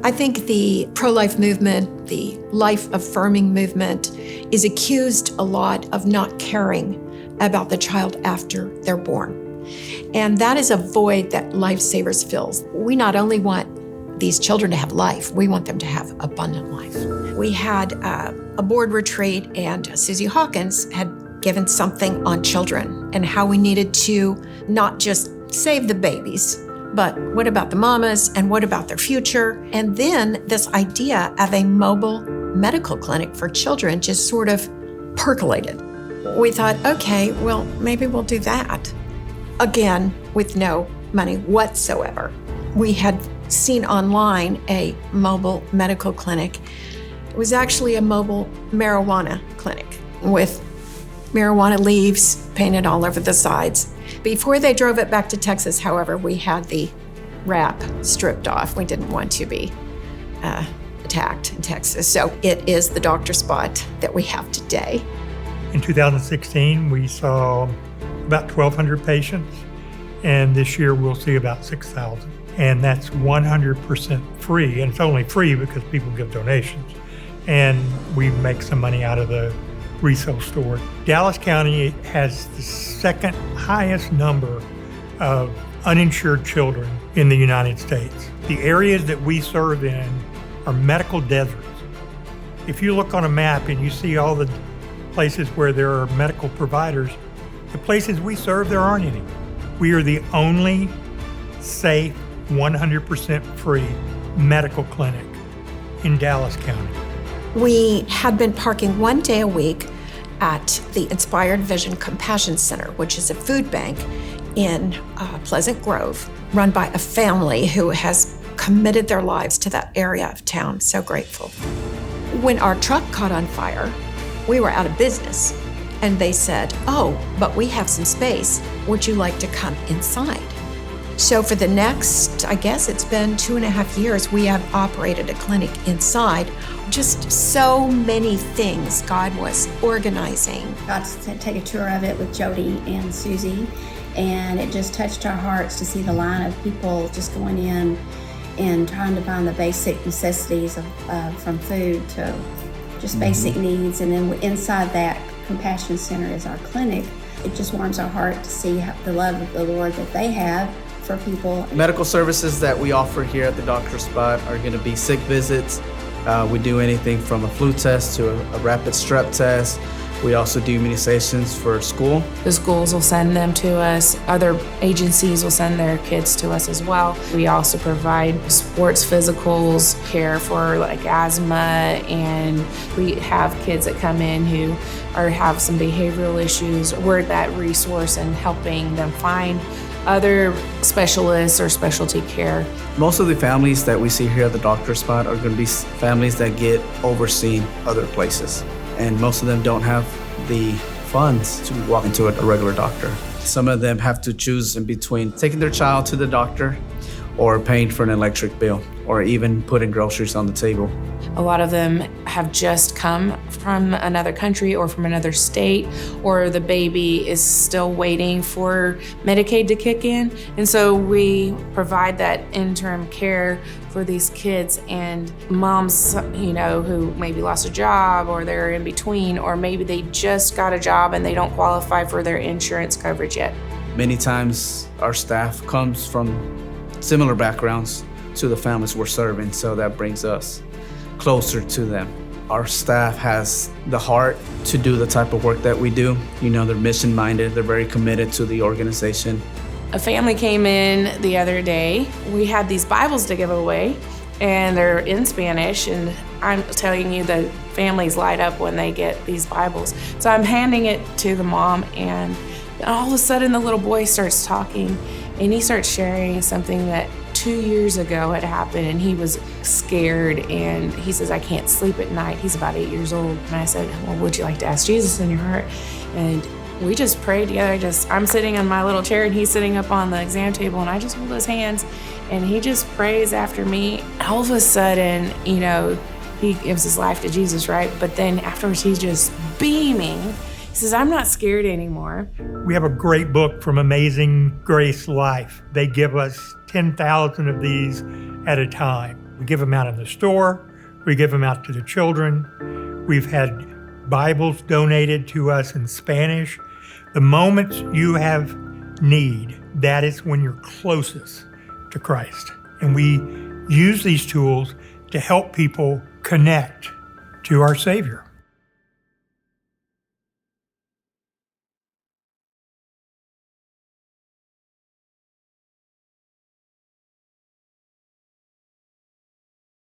I think the pro-life movement, the life-affirming movement, is accused a lot of not caring about the child after they're born. And that is a void that LifeSavers fills. We not only want these children to have life, we want them to have abundant life. We had a board retreat, and Susie Hawkins had given something on children and how we needed to not just save the babies, but what about the mamas and what about their future? And then this idea of a mobile medical clinic for children just sort of percolated. We thought, okay, well, maybe we'll do that. Again, with no money whatsoever. We had seen online a mobile medical clinic. It was actually a mobile marijuana clinic with marijuana leaves painted all over the sides. Before they drove it back to Texas, however, we had the wrap stripped off. We didn't want to be attacked in Texas. So it is the doctor spot that we have today. In 2016, we saw about 1,200 patients, and this year we'll see about 6,000. And that's 100% free, and it's only free because people give donations. And we make some money out of the resale store. Dallas County has the second highest number of uninsured children in the United States. The areas that we serve in are medical deserts. If you look on a map and you see all the places where there are medical providers, the places we serve, there aren't any. We are the only safe, 100% free medical clinic in Dallas County. We had been parking one day a week at the Inspired Vision Compassion Center, which is a food bank in Pleasant Grove, run by a family who has committed their lives to that area of town. So grateful. When our truck caught on fire, we were out of business. And they said, oh, but we have some space. Would you like to come inside? So for the next, I guess it's been 2.5 years, we have operated a clinic inside. Just so many things God was organizing. Got to take a tour of it with Jody and Susie, and it just touched our hearts to see the line of people just going in and trying to find the basic necessities from food to just basic needs. And then inside that Compassion Center is our clinic. It just warms our heart to see the love of the Lord that they have for people. Medical services that we offer here at the Doctor Spot are going to be sick visits. We do anything from a flu test to a rapid strep test. We also do immunizations for school. The schools will send them to us. Other agencies will send their kids to us as well. We also provide sports physicals, care for like asthma, and we have kids that come in who have some behavioral issues. We're that resource in helping them find other specialists or specialty care. Most of the families that we see here at the Doctor Spot are going to be families that get overseen other places. And most of them don't have the funds to walk into a regular doctor. Some of them have to choose in between taking their child to the doctor or paying for an electric bill or even putting groceries on the table. A lot of them have just come from another country or from another state, or the baby is still waiting for Medicaid to kick in. And so we provide that interim care for these kids and moms, who maybe lost a job or they're in between, or maybe they just got a job and they don't qualify for their insurance coverage yet. Many times our staff comes from similar backgrounds to the families we're serving, so that brings us closer to them. Our staff has the heart to do the type of work that we do. They're mission-minded, they're very committed to the organization. A family came in the other day. We had these Bibles to give away, and they're in Spanish, and I'm telling you, the families light up when they get these Bibles. So I'm handing it to the mom, and all of a sudden the little boy starts talking, and he starts sharing something that 2 years ago had happened, and he was scared, and he says, I can't sleep at night. He's about 8 years old. And I said, well, would you like to ask Jesus in your heart? And we just prayed together. I'm sitting on my little chair, and he's sitting up on the exam table, and I just hold his hands, and he just prays after me. All of a sudden, he gives his life to Jesus, right? But then afterwards, he's just beaming. He says, I'm not scared anymore. We have a great book from Amazing Grace Life. They give us 10,000 of these at a time. We give them out in the store. We give them out to the children. We've had Bibles donated to us in Spanish. The moments you have need, that is when you're closest to Christ. And we use these tools to help people connect to our Savior.